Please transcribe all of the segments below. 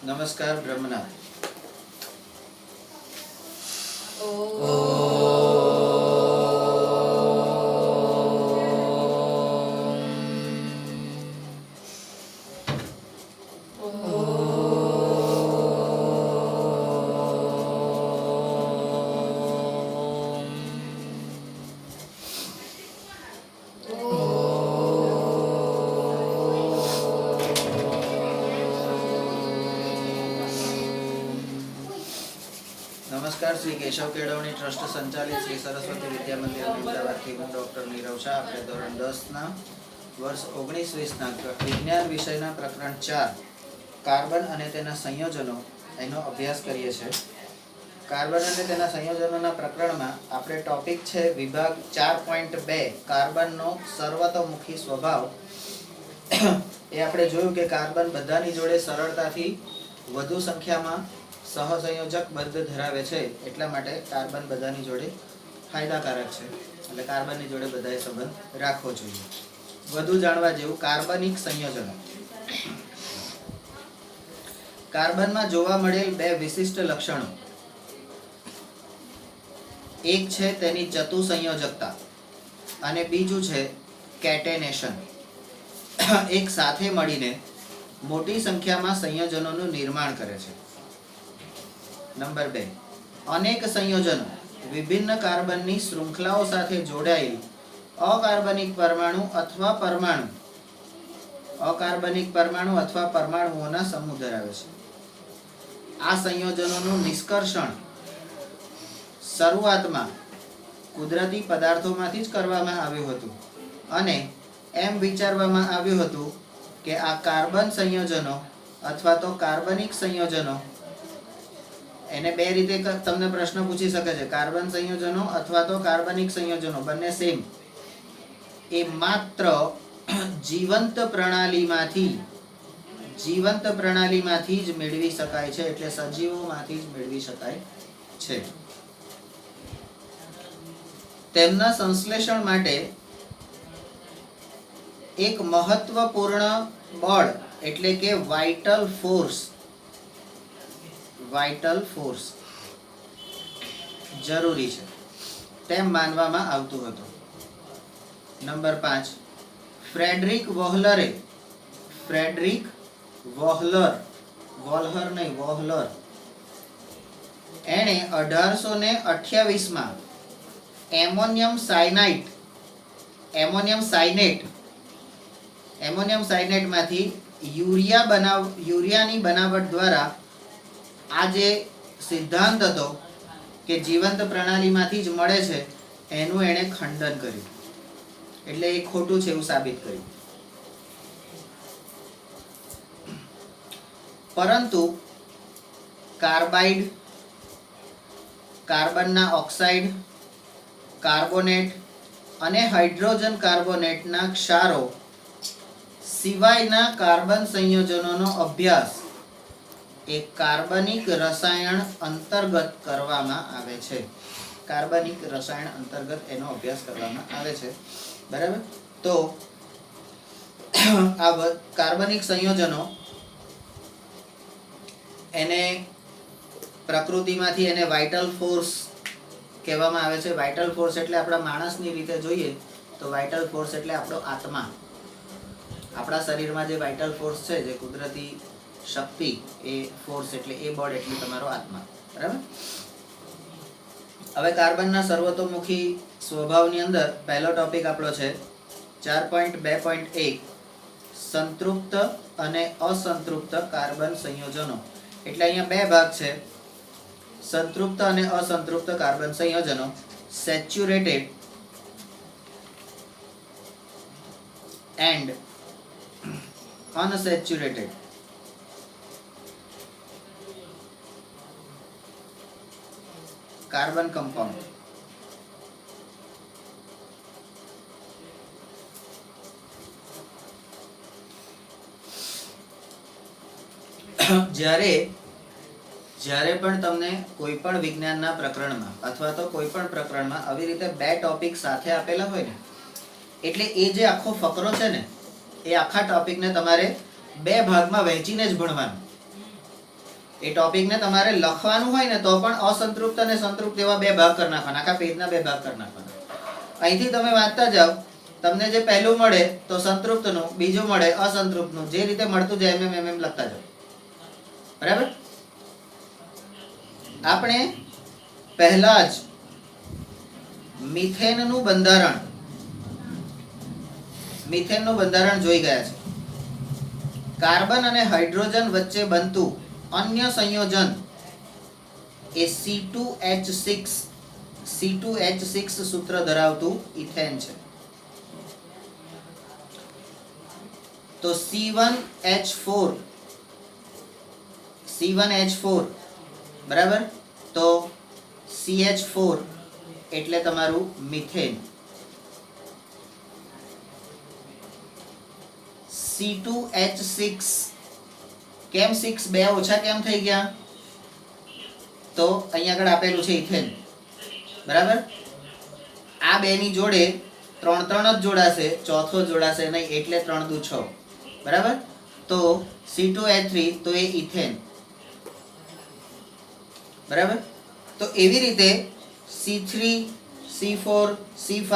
नमस्कार ब्रह्मनाथ। नमस्कार। श्री केशव केळवणी ट्रस्ट संचालित श्री सरस्वती विद्या मंदिर अमदावाद થી હું ડોક્ટર નીરવ શાહ આપણે ધોરણ 10 ના વર્ષ 19-20 ના વિજ્ઞાન વિષયના પ્રકરણ 4 કાર્બન અને તેના સંયોજનો એનો અભ્યાસ કરીએ છીએ। કાર્બન અને તેના સંયોજનોના પ્રકરણમાં આપણે ટોપિક છે વિભાગ 4.2 કાર્બનનો સર્વતોમુખી સ્વભાવ। એ આપણે જોયું કે કાર્બન બધાની જોડે સરળતાથી વધુ સંખ્યામાં સહસંયોજક બંધ ધરાવે છે, એટલા માટે કાર્બન બધાની જોડે ફાયદાકારક છે, એટલે કાર્બનની જોડે બધાએ સંબંધ રાખવો જોઈએ। વધુ જાણવા જેવું કાર્બનિક સંયોજનો। કાર્બનમાં જોવા મળેલ બે વિશિષ્ટ લક્ષણો, એક છે તેની ચતુસંયોજકતા અને બીજું છે કેટેનેશન। એક સાથે મળીને મોટી સંખ્યામાં સંયોજનોનું નિર્માણ કરે છે। નંબર 2, અનેક સંયોજનો વિભિન્ન કાર્બનની શૃંખલાઓ સાથે જોડાયેલ અકાર્બનિક પરમાણુ અથવા પરમાણુઓના સમૂહ ધરાવે છે। આ સંયોજનોનું નિષ્કર્ષણ શરૂઆતમાં કુદરતી પદાર્થોમાંથી જ કરવામાં આવ્યું હતું અને એમ વિચારવામાં આવ્યું હતું કે આ કાર્બન સંયોજનો અથવા તો કાર્બનિક સંયોજનો, એને બે રીતે તમને પ્રશ્ન પૂછી શકે છે, કાર્બન સંયોજનો અથવા તો કાર્બનિક સંયોજનો બંને સેમ, એ માત્ર જીવંત પ્રણાલીમાંથી જ મેળવી શકાય છે, એટલે સજીવોમાંથી જ મેળવી શકાય છે। તેમના સંશ્લેષણ માટે એક મહત્વપૂર્ણ બળ એટલે કે વાઇટલ ફોર્સ જરૂરી છે તેમ માનવામાં આવતું હતું। નંબર 5, ફ્રેડરિક વોહલર એણે 1828 માં એમોનિયમ સાયનેટ માંથી યુરિયાની બનાવટ દ્વારા આ જે સિદ્ધાંત હતો કે જીવંત પ્રણાલીમાંથી જ મળે છે, એનું એણે ખંડન કર્યું, એટલે એ ખોટું છે એવું સાબિત કર્યું। પરંતુ કાર્બાઇડ, કાર્બનના ઓક્સાઇડ, કાર્બોનેટ અને હાઇડ્રોજન કાર્બોનેટના ક્ષારો સિવાયના કાર્બન સંયોજનોનો અભ્યાસ એ કાર્બનિક રસાયણ અંતર્ગત કરવામાં આવે છે। કાર્બનિક રસાયણ અંતર્ગત એનો અભ્યાસ કરવામાં આવે છે, બરાબર। તો આ કાર્બનિક સંયોજનો એને પ્રકૃતિમાંથી એને વાઇટલ ફોર્સ કહેવામાં આવે છે। વાઇટલ ફોર્સ એટલે આપણા માણસની રીતે જોઈએ તો વાઇટલ ફોર્સ એટલે આપણો આત્મા, આપણા શરીરમાં જે વાઇટલ ફોર્સ છે, જે કુદરતી શક્તિ, એ ફોર્સ એટલે એ બળ એટલે તમારો આત્મા, બરાબર। હવે કાર્બનના સર્વતોમુખી સ્વભાવની અંદર પહેલો ટોપિક આપણો છે 4.2.1 સંતૃપ્ત અને અસંતૃપ્ત કાર્બન સંયોજનો। એટલે અહીંયા બે ભાગ છે, સંતૃપ્ત અને અસંતૃપ્ત કાર્બન સંયોજનો, saturated and unsaturated। Carbon compound. જ્યારે પણ તમને કોઈ પણ વિજ્ઞાનના પ્રકરણમાં અથવા તો કોઈ પણ પ્રકરણમાં આવી રીતે બે ટોપિક સાથે આપેલા હોય ને, એટલે એ જે આખો ફકરો છે ને, એ આખા ટોપિકને તમારે બે ભાગમાં વહેંચીને જ ભણવાનું। એ ટોપિકને તમારે લખવાનું હોય ને તો પણ અસંતૃપ્ત અને સંતૃપ્ત એવા બે ભાગ કરી નાખવાના, આખા પેજના બે ભાગ કરી નાખવાના. અહીંથી તમે વાંચતા જાઓ, તમને જે પહેલું મળે તો સંતૃપ્તનું, બીજું મળે અસંતૃપ્તનું, જે રીતે મળતું જાય એમ લખતા જાઓ. બરાબર. આપણે પહેલા જ મિથેનનું બંધારણ જોઈ ગયા છે. કાર્બન અને હાઇડ્રોજન વચ્ચે બનતું અન્ય સંયોજન એ C2H6 સૂત્ર ધરાવતું ઇથેન છે. તો C1H4 બરાબર, તો CH4 એટલે તમારું મિથેન. C2H6 કેમ 6 બે ઓછા કેમ થઈ ગયા? તો અહીંયા આગળ આપેલું છે ઇથેન. બરાબર. આ બે ની જોડે 3 જ જોડાશે, ચોથો જોડાશે નહીં, એટલે 3 દુ 6. બરાબર. તો C2H3 તો એ ઇથેન. બરાબર. તો એવી રીતે C3 C4 C5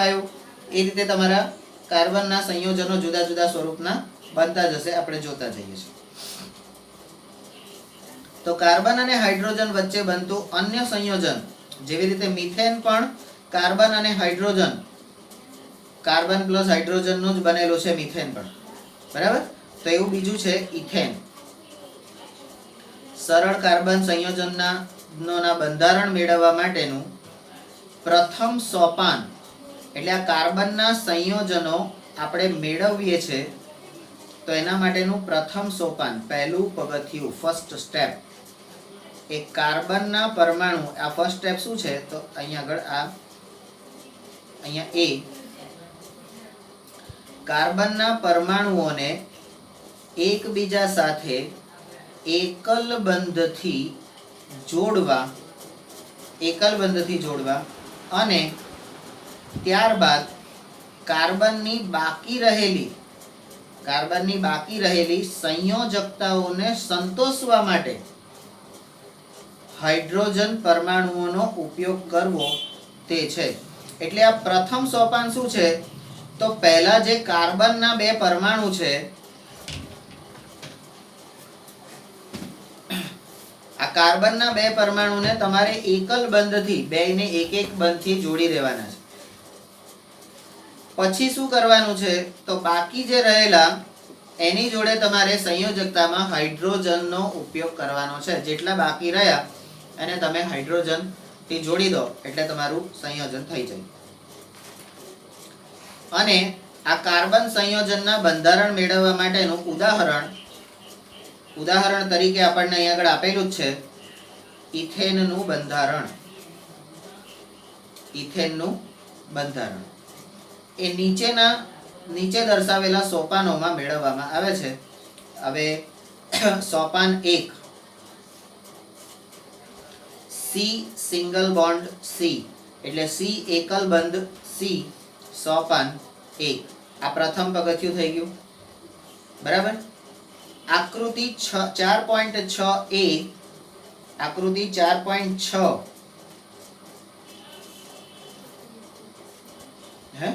એ રીતે તમારા કાર્બનના સંયોજનો જુદા જુદા સ્વરૂપના બનતા જશે, આપણે જોતા જઈએ છીએ. તો કાર્બન અને હાઇડ્રોજન વચ્ચે બનતું અન્ય સંયોજન, જેવી રીતે મિથેન પણ કાર્બન અને હાઇડ્રોજન, કાર્બન પ્લસ હાઇડ્રોજનનું જ બનેલું છે મિથેન પણ. બરાબર. તો એવું બીજું છે ઇથેન. સરળ કાર્બન સંયોજનના બંધારણ મેળવવા માટેનું પ્રથમ સોપાન, એટલે આ કાર્બનના સંયોજનો આપણે મેળવીએ છીએ તો એના માટેનું પ્રથમ સોપાન, પહેલું પગથિયું, ફર્સ્ટ સ્ટેપ, એ કાર્બનના પરમાણુ. આ ફર્સ્ટ સ્ટેપ શું છે? તો અહીંયા આગળ અહીંયા એ કાર્બનના પરમાણુઓને એકબીજા સાથે એકલ બંધથી જોડવા અને ત્યારબાદ કાર્બનની બાકી રહેલી સંયોજકતાઓને સંતોષવા માટે હાઇડ્રોજન પરમાણુઓનો ઉપયોગ કરવો તે છે. એટલે આ પ્રથમ સોપાન શું છે? તો પહેલા જે કાર્બનના બે પરમાણુ છે, આ કાર્બનના બે પરમાણુને તમારે એકલ બંધથી, બેયને એક બંધથી જોડી દેવાના છે. પછી શું કરવાનું છે? તો બાકી જે રહેલા એની જોડે તમારે સંયોજકતામાં હાઇડ્રોજનનો ઉપયોગ કરવાનો છે. જેટલા બાકી રહ્યા એને તમે હાઇડ્રોજન થી જોડી દો એટલે તમારું સંયોજન થઈ જાય. અને આ કાર્બન સંયોજનના બંધારણ મેળવવા માટેનું ઉદાહરણ તરીકે આપણને અહીં આગળ આપેલું જ છે ઇથેનનું બંધારણ. એ નીચે દર્શાવેલા સોપાનોમાં મેળવવામાં આવે છે. હવે સોપાન 1, C સિંગલ બોન્ડ C, એટલે C એકલ બંધ C, સોપાન 1. આ પ્રથમ પગથિયું થઈ ગયું. બરાબર. આકૃતિ 4.6a, આકૃતિ 4.6 હે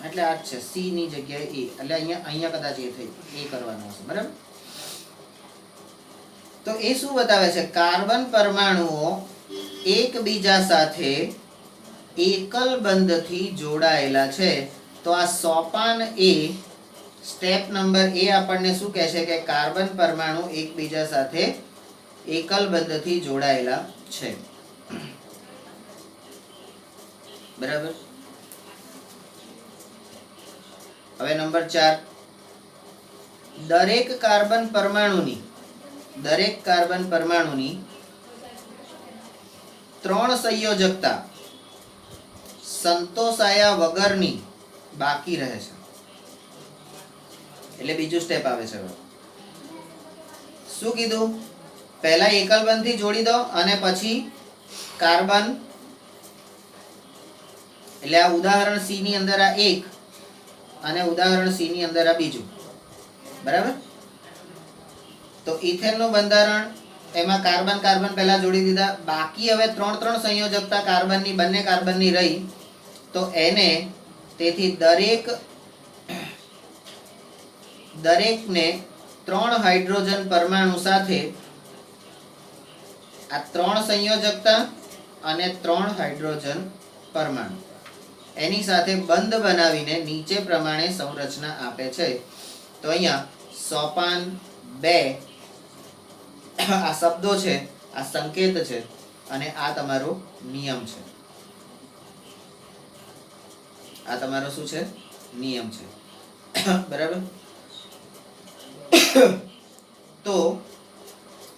એટલે આ છે C ની જગ્યાએ A, એટલે અહીંયા કદાચ એ થઈ એ કરવાનું હશે. બરાબર. તો એ શું બતાવે છે? કાર્બન પરમાણુઓ એકબીજા સાથે એકલ બંધથી જોડાયેલા છે. તો આ સોપાન એ, સ્ટેપ નંબર એ આપણને શું કહે છે? કે કાર્બન પરમાણુ એકબીજા સાથે એકલ બંધથી જોડાયેલા છે. બરાબર. હવે નંબર 4, દરેક કાર્બન પરમાણુની 3 સંયોજકતા સંતોષાયા વગરની બાકી રહે છે. એટલે બીજું સ્ટેપ આવે છે. શું કીધું? પહેલા એકલ બંધથી જોડી દો અને પછી કાર્બન, એટલે આ ઉદાહરણ C ની અંદર આ 1 અને ઉદાહરણ સી ની અંદર આ બીજું. બરાબર. તો ઇથેનનું બંધારણ એમાં કાર્બન કાર્બન પહેલા જોડી દીધા. બાકી હવે 3 સંયોજકતા કાર્બનની, બંને કાર્બનની રહી. તો એને તેથી દરેકને 3 હાઇડ્રોજન પરમાણુ સાથે, આ 3 સંયોજકતા અને 3 હાઇડ્રોજન પરમાણુ એની સાથે બંધ બનાવીને નીચે પ્રમાણે સંરચના આપે છે. તો અહીંયા સોપાન 2 આ શબ્દો છે, આ સંકેત છે, અને આ તમારો નિયમ છે. આ તમારો શું છે? નિયમ છે. બરાબર. તો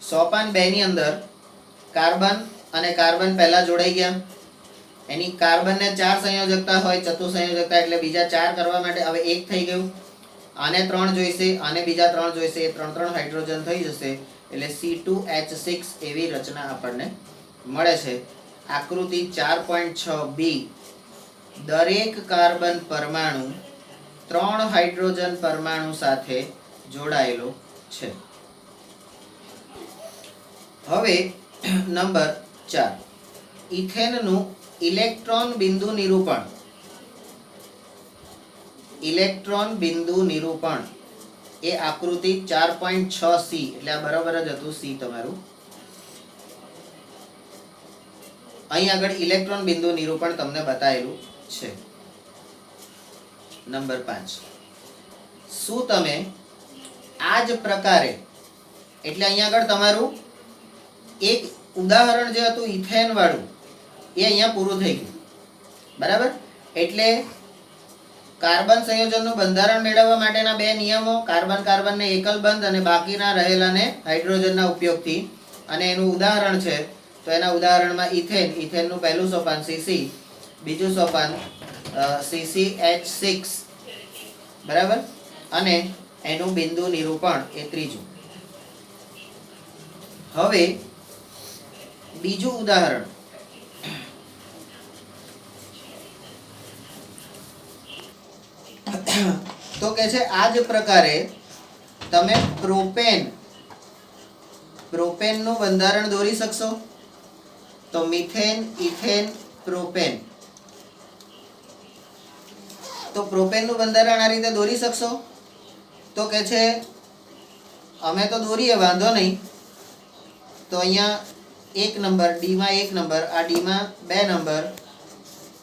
સોપાન 2 ની અંદર કાર્બન અને કાર્બન પહેલા જોડાઈ ગયા. એની કાર્બનને 4 સંયોજકતા હોય, ચતુસંયોજકતા, એટલે બીજા 4 કરવા માટે હવે 1 થઈ ગયું. આને 3 જોઈશે, આને બીજા 3 જોઈશે, એ 3 હાઇડ્રોજન થઈ જશે. એટલે C2H6 એવી રચના આપણને મળે છે. આકૃતિ 4.6b દરેક કાર્બન પરમાણુ 3 હાઇડ્રોજન પરમાણુ સાથે જોડાયેલો છે. હવે નંબર 4 ઇથેનનું ઇલેક્ટ્રોન બિંદુ નિરૂપણ. ઇલેક્ટ્રોન બિંદુ નિરૂપણ એ આકૃતિ 4.6c, એટલે આ બરાબર જ હતું. સી તમારું અહીં આગળ ઇલેક્ટ્રોન બિંદુ નિરૂપણ તમને બતાવેલું છે. નંબર 5 શું તમે આ જ પ્રકારે, એટલે અહીંયા આગળ તમારું એક ઉદાહરણ જે હતું ઇથેન વાળું એ અહીંયા પૂરું થઈ ગયું. બરાબર. એટલે કાર્બન સંયોજનનું બંધારણ મેળવવા માટેના 2 નિયમો, કાર્બન કાર્બનને એકલ બંધ અને બાકીના રહેલાને હાઇડ્રોજનના ઉપયોગથી, અને એનું ઉદાહરણ છે. તો એના ઉદાહરણમાં ઇથેન, ઇથેનનું પહેલું સોપાન CC, બીજું સોપાન CCH6. બરાબર. અને એનું બિંદુ નિરૂપણ એ ત્રીજું. હવે બીજું ઉદાહરણ, તો કે છે આ જ પ્રકારે તમે પ્રોપેનનું બંધારણ દોરી શકશો. તો મિથેન, ઇથેન, પ્રોપેન. તો પ્રોપેનનું બંધારણ આ રીતે દોરી શકશો. તો કે છે અમે તો દોરીએ, વાંધો નહીં. તો અહીંયા 1 નંબર, ડીમાં 1 નંબર, આ ડીમાં 2 નંબર.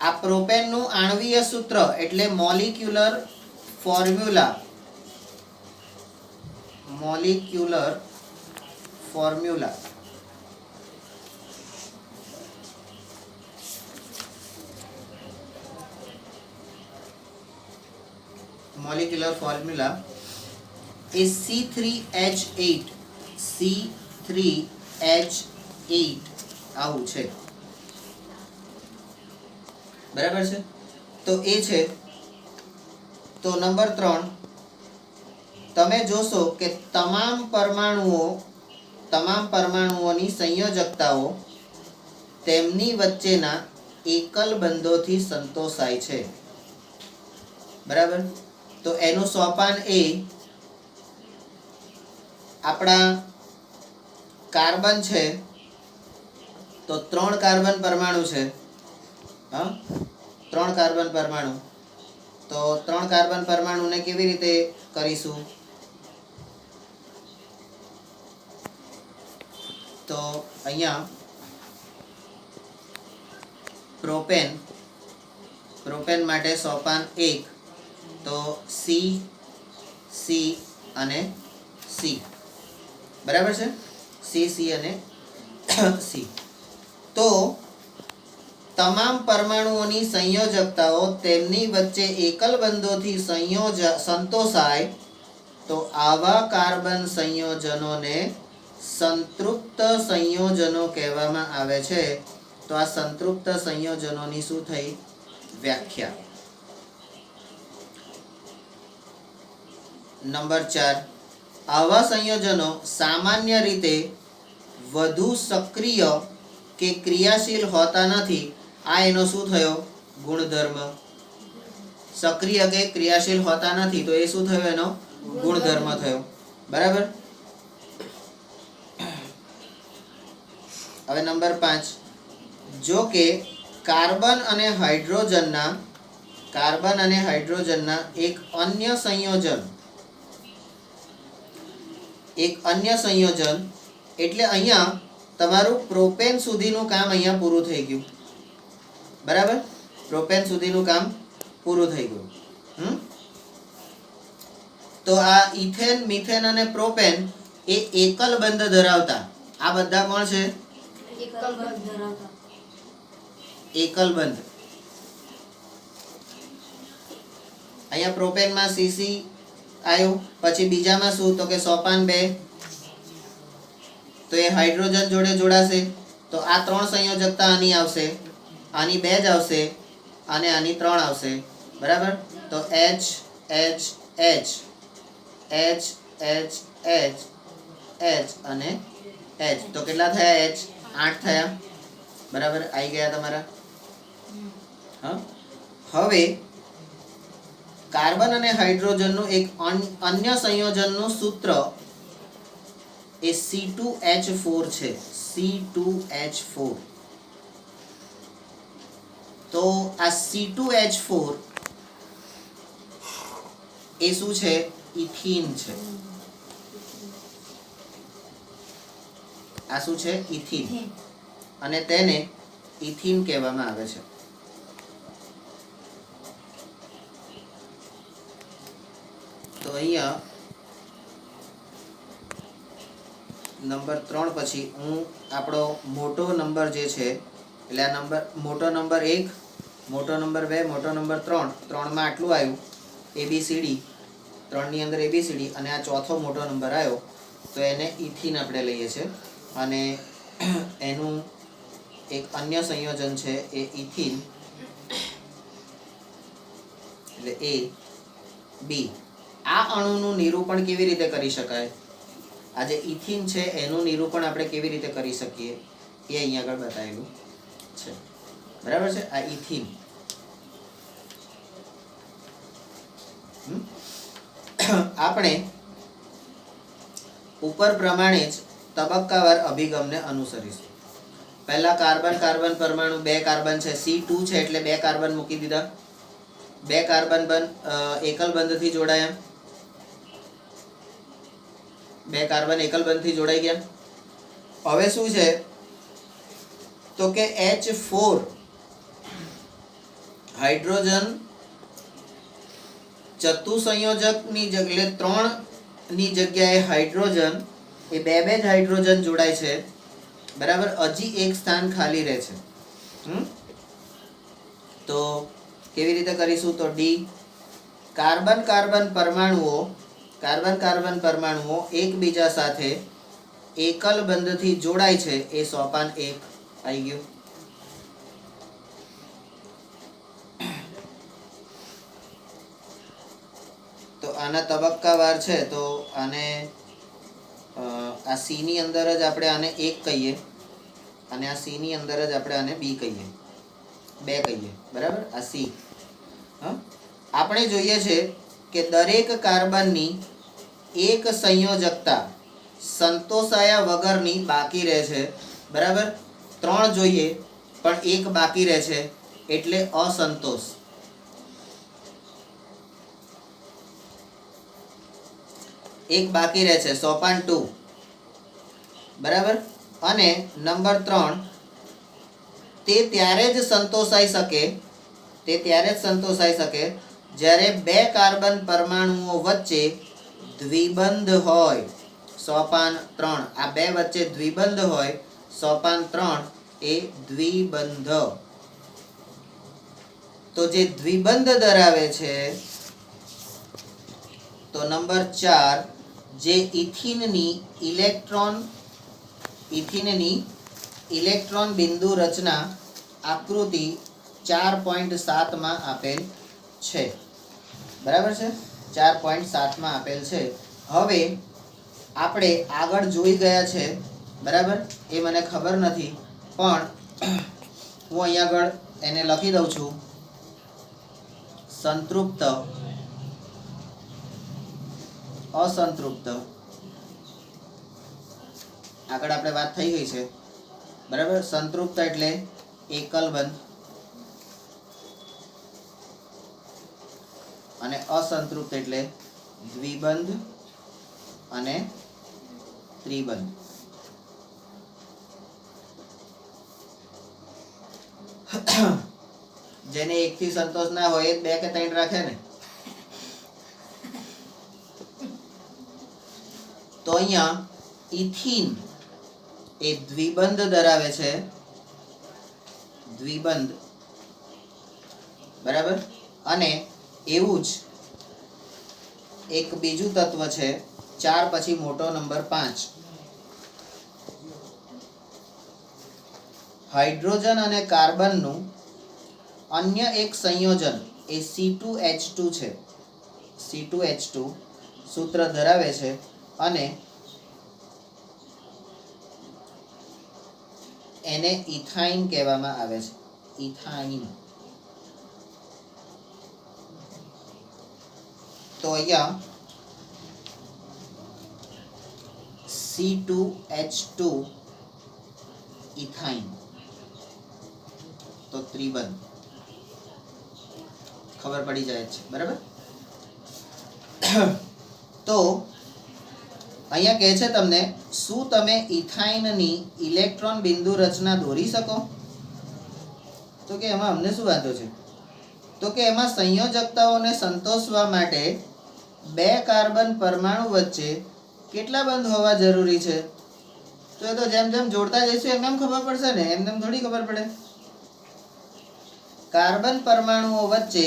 આ પ્રોપેનનું આણ્વીય સૂત્ર એટલે molecular formula, molecular formula molecular formula એ C3H8, C3H8 આવું છે. બરાબર છે. તો એ છે. તો નંબર 3 તમે જોશો કે તમામ પરમાણુઓની સંયોજકતાઓ તેમની વચ્ચેના એકલ બંધોથી સંતોષાય છે. બરાબર. તો એનું સોપાન એ આપણા કાર્બન છે. તો 3 કાર્બન પરમાણુ છે. 3 કાર્બન પરમાણુ. તો 3 કાર્બન પરમાણુને કેવી રીતે કરીશું? તો અહીંયા પ્રોપેન માટે સોપાન 1, તો C, C અને C. બરાબર છે. C, C અને C. તો તમામ પરમાણુઓની સંયોજકતાઓ તેમની વચ્ચે એકલ બંધોથી સંતોષાય તો આવા કાર્બન સંયોજનોને સંતૃપ્ત સંયોજનો કહેવામાં આવે છે. તો આ સંતૃપ્ત સંયોજનોની શું થઈ? વ્યાખ્યા. નંબર 4 આવા સંયોજનો સામાન્ય રીતે વધુ સક્રિય કે ક્રિયાશીલ હોતા નથી. આ એનો શું થયો? ગુણધર્મ. સક્રિય કે ક્રિયાશીલ હોતા નથી, તો એ શું થયો? એનો ગુણધર્મ થયો. બરાબર. હવે નંબર 5, જો કે કાર્બન અને હાઇડ્રોજનના એક અન્ય સંયોજન એટલે અહીંયા તમારું પ્રોપેન સુધીનું કામ અહીંયા પૂરું થઈ ગયું. બરાબર. પ્રોપેન સુધીનું કામ પૂરું થઈ ગયું. તો આ ઇથેન, મિથેન અને પ્રોપેન એ એકલ બંધ ધરાવતા, આ બધા કોણ છે? એકલ બંધ. અહીંયા પ્રોપેનમાં CC આવ્યું, પછી બીજામાં શું? તો કે સોપાન 2, તો એ હાઇડ્રોજન જોડે જોડાશે, તો આ 3 સંયોજકતા આની આવશે, આની 2 જ આવશે અને આની 3 આવશે. બરાબર. તો H H H H H H H અને H, તો કેટલા થયા? H 8 થયા. બરાબર. આવી ગયા તમારા. હા. હવે કાર્બન અને હાઇડ્રોજનનું એક અન્ય સંયોજનનું સૂત્ર એ C2H4 છે. C2H4. તો આ C2H4 એ શું છે? ઇથીન છે. આ શું છે? ઇથીન. અને તેને ઇથીન કહેવામાં આવે છે. તો અહીંયા નંબર 3 પછી હું આપણો મોટો નંબર જે છે, એટલે આ નંબર મોટો નંબર 1, મોટો નંબર 2, મોટો નંબર 3, 3માં આટલું આવ્યું ABCD, 3 ની અંદર ABCD, અને આ ચોથો મોટો નંબર આવ્યો તો એને ઇથીન આપણે લઈએ છીએ. અને એનું એક અન્ય સંયોજન છે એ ઇથીન, એટલે AB. આ અણુનું નિરૂપણ કેવી રીતે કરી શકાય? આ જે ઇથીન છે એનું નિરૂપણ આપણે કેવી રીતે કરી શકીએ એ અહીંયા આગળ બતાવેલું છે. બરાબર છે. આ ઇથીન. આપણે ઉપર પ્રમાણે જ તબક્કાવાર અભિગમને અનુસરીશું. પહેલા કાર્બન પરમાણુ 2 કાર્બન છે, C2 છે એટલે 2 કાર્બન મૂકી દીધા. 2 કાર્બન એકલ બંધથી જોડાયા. 2 કાર્બન એકલ બંધથી જોડાઈ ગયા. હવે શું છે? તો કે H4 હાઇડ્રોજન ચતુસંયોજકની એટલે 3 ની જગ્યાએ હાઇડ્રોજન એ 2 જ હાઇડ્રોજન જોડાય છે. બરાબર. હજી એક સ્થાન ખાલી રહે છે. તો કેવી રીતે કરીશું? તો D કાર્બન પરમાણુઓ એકબીજા સાથે એકલ બંધથી જોડાય છે, એ સોપાન 1 આવી ગયું. તો આના તબક્કાવાર છે, તો આને આ C ની અંદર જ આપણે આને 1 કહીએ અને આ C ની અંદર જ આપણે આને B કહીએ, 2 કહીએ. બરાબર. આ C. આપણે જોઈએ છે કે દરેક કાર્બનની એક સંયોજકતા સંતોષાયા વગરની બાકી રહે છે. બરાબર. 3 જોઈએ પણ 1 બાકી રહે છે એટલે અસંતોષ. એક બાકી રહે છે, સોપાન 2. બરાબર. અને નંબર 3 તે ત્યારે જ સંતોષાઈ શકે જ્યારે 2 કાર્બન પરમાણુઓ વચ્ચે દ્વિબંધ હોય. સોપાન 3. આ 2 વચ્ચે દ્વિબંધ હોય. સોપાન 3 એ દ્વિબંધ. તો જે દ્વિબંધ ધરાવે છે, તો નંબર 4 જે ઇથીનની ઇલેક્ટ્રોન બિંદુ રચના આકૃતિ 4.7 માં આપેલ છે. બરાબર છે. 4.7 માં આપેલ છે. હવે આપણે આગળ જોઈ ગયા છે. બરાબર. એ મને ખબર નથી, પણ હું અહીંયા આગળ એને લખી દઉં છું. સંતૃપ્ત, અસંતૃપ્ત, આગળ આપણે વાત થઈ ગઈ છે બરાબર. સંતૃપ્ત એટલે એકલ બંધ અને અસંતૃપ્ત એટલે દ્વિબંધ અને ત્રિબંધ. જેને એક થી સંતોષ ના હોય એ બે કે ત્રણ રાખે ને. તો અહીંયા ઇથિન એ દ્વિબંધ ધરાવે છે, દ્વિબંધ બરાબર. અને એવું જ એક બીજું તત્વ છે 4 પછી મોટો નંબર 5, હાઇડ્રોજન અને કાર્બનનું અન્ય એક સંયોજન એ C2H2 છે. C2H2 સૂત્ર ધરાવે છે અને એને ઇથાઇન કહેવામાં આવે છે. ઇથાઇન. તો અહીંયા C2H2 ઇથાઇન તો ત્રિબંધ. ખબર પડી જાય છે બરાબર. તો અહીંયા કહે છે તમને, શું તમે ઇથાઇનની ઇલેક્ટ્રોન બિંદુ રચના દોરી શકો? તો કે એમાં અમને શું વાંધો છે? તો કે એમાં સંયોજકતાઓને સંતોષવા માટે 2 કાર્બન પરમાણુ વચ્ચે કેટલા બંધ હોવા જરૂરી છે? તો એ તો જેમ જેમ જોડતા જઈશું એમ ખબર પડશે ને, એમ થોડી ખબર પડે. કાર્બન પરમાણુઓ વચ્ચે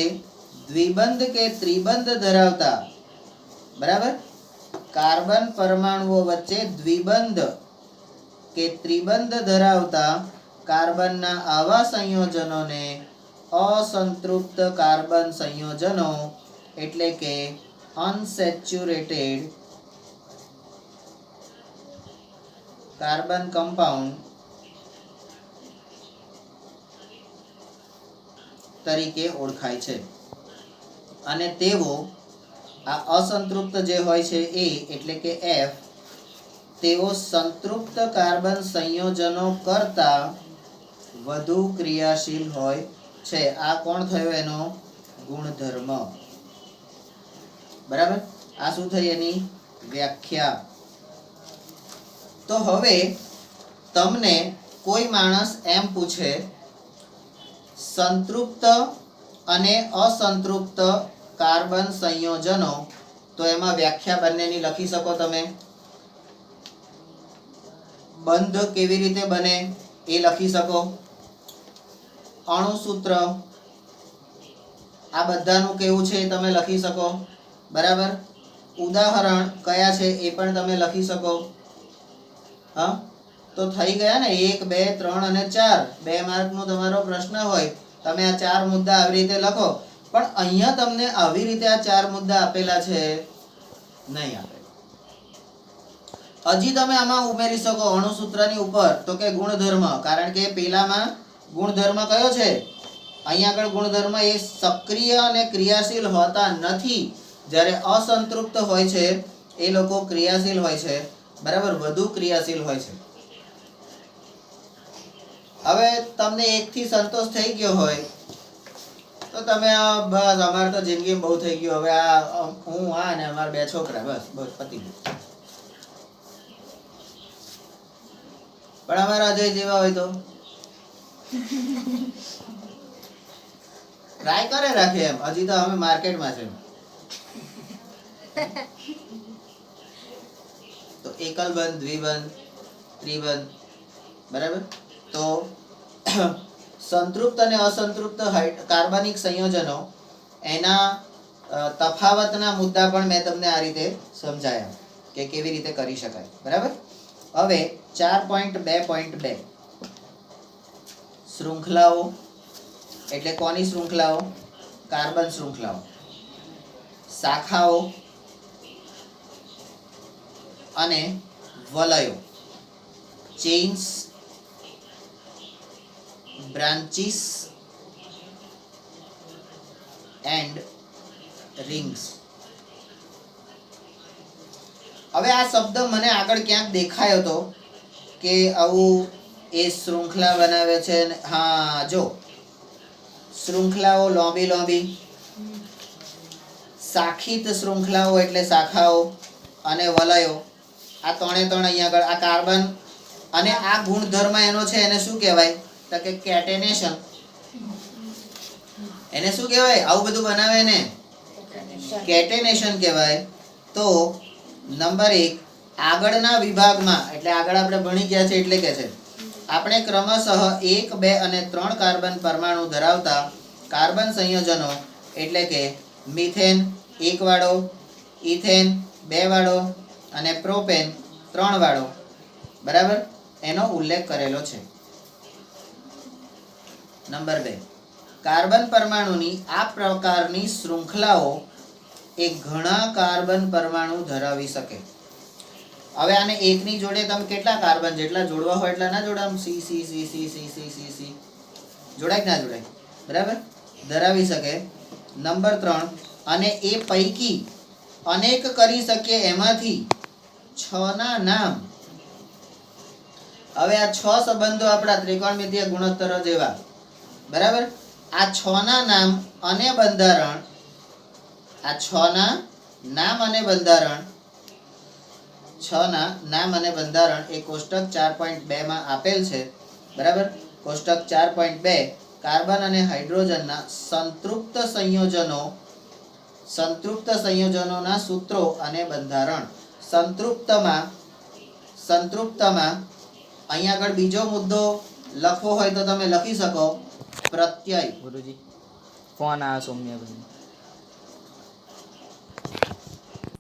દ્વિબંધ કે ત્રિબંધ ધરાવતા, બરાબર, કાર્બન પરમાણુઓ વચ્ચે દ્વિબંધ કે ત્રિબંધ ધરાવતા કાર્બનના આવા સંયોજનોને અસંતૃપ્ત કાર્બન સંયોજનો એટલે કે અનસેચ્યુરેટેડ કાર્બન કમ્પાઉન્ડ તરીકે ઓળખાય છે. અને તેઓ આ અસંતૃપ્ત જે હોય છે એ એટલે કે F, તેઓ સંતૃપ્ત કાર્બન સંયોજનો કરતા વધુ ક્રિયાશીલ હોય છે. આ કોણ થયો? એનો ગુણધર્મ. બરાબર. આ શું થઈ? એની વ્યાખ્યા. તો હવે તમને કોઈ માણસ એમ પૂછે સંતૃપ્ત અને અસંતૃપ્ત કાર્બન સંયોજનો, તો એમાં વ્યાખ્યા બંનેની લખી શકો તમે. બંધ કેવી રીતે બને એ લખી શકો. અણુસૂત્ર આ બધાનું કેવું છે એ તમે લખી શકો. બરાબર. ઉદાહરણ કયા છે એ પણ તમે લખી શકો. હા, તો થઈ ગયા ને 1, 2, 3 અને 4. 2 માર્કનો તમારો પ્રશ્ન હોય, તમે આ 4 મુદ્દા આવી રીતે લખો. પણ અહીંયા તમને આવી રીતે આ 4 મુદ્દા આપેલા છે નહીં આપે. હજી તમે આમાં ઉમેરી શકો અણુસૂત્રની ઉપર, તો કે ગુણધર્મ. કારણ કે પેલામાં ગુણધર્મ કયો છે? અહીંયા આગળ ગુણધર્મ એ સક્રિય અને ક્રિયાશીલ હોતા નથી. જ્યારે અસંતૃપ્ત હોય છે એ લોકો ક્રિયાશીલ હોય છે. બરાબર, વધુ ક્રિયાશીલ હોય છે. હવે તમને એકથી સંતોષ થઈ ગયો હોય તો તમે બસ અમારે તો જિંદગી બહુ થઈ ગયું, હવે આ હું અને અમારા 2 છોકરા, બસ પતી ગયું. પણ અમારા અજય જેવા હોય તો ટ્રાય કરે રાખે એમ. હજી તો અમે માર્કેટમાં છે. તો એકલ બંધ, દ્વિબંધ, ત્રિબંધ. બરાબર. તો સંતૃપ્ત અને અસંતૃપ્ત કાર્બનિક સંયોજનો એના તફાવતના મુદ્દા પણ મેં તમને આ રીતે સમજાયા કે કેવી રીતે કરી શકાય. બરાબર. હવે 4.2.2 શૃંખલાઓ એટલે કોની શૃંખલાઓ? કાર્બન શૃંખલાઓ. શાખાઓ અને વલયો, ચેઇન્સ, બ્રાન્ચીસ, એન્ડ રિંગ્સ. હવે આ શબ્દ મને આગળ ક્યાંક દેખાયો હતો કે આવું એ શૃંખલા બનાવે છે. હા જો, શૃંખલાઓ લોંબી લોંબી, શાખિત શૃંખલાઓ એટલે શાખાઓ, અને વલયો. આ ત્રણે ત્રણ અહીંયા આગળ આ કાર્બન અને આ ગુણધર્મ એનો છે, એને શું કહેવાય? તો કે કેટેનેશન. એને શું કહેવાય? આવું બધું બનાવે ને કેટેનેશન કહેવાય. તો નંબર 1 આગળના વિભાગમાં, એટલે આગળ આપણે ભણી ગયા છે એટલે કે છે આપણે ક્રમશઃ 1, 2 અને 3 કાર્બન પરમાણુ ધરાવતા કાર્બન સંયોજનો એટલે કે મિથેન 1 વાળો, ઇથેન 2 વાળો અને પ્રોપેન 3 વાળો, બરાબર, એનો ઉલ્લેખ કરેલો છે. નંબર 2 કાર્બન પરમાણુની આ પ્રકારની શૃંખલાઓ એ ઘણા કાર્બન પરમાણુ ધરાવી શકે. હવે આને એકની જોડે તમે કેટલા કાર્બન જેટલા જોડવા હોય એટલા ના જોડામ, C C C C C C C C જોડાય કે ના જોડાય? બરાબર, ધરાવી શકે. નંબર 3 અને એ પૈકી અનેક કરી શકીએ એમાંથી 6 ના નામ. હવે આ 6 સંબંધો આપણા ત્રિકોણમિતીય ગુણોત્તરો જેવા, બરાબર. આ 6 ના નામ અને બંધારણ, આ 6 ના નામ અને બંધારણ, 6 ના નામ અને બંધારણ એ કોષ્ટક 4.2 માં આપેલ છે, બરાબર. કોષ્ટક 4.2 કાર્બન અને હાઇડ્રોજનના સંતૃપ્ત સંયોજનોના સૂત્રો અને બંધારણ. સંતૃપ્તમાં અહીંયા આગળ બીજો મુદ્દો લખવો હોય તો તમે લખી શકો પ્રત્યય. ગુરુજી ફોન આ સૌમ્ય ભાઈ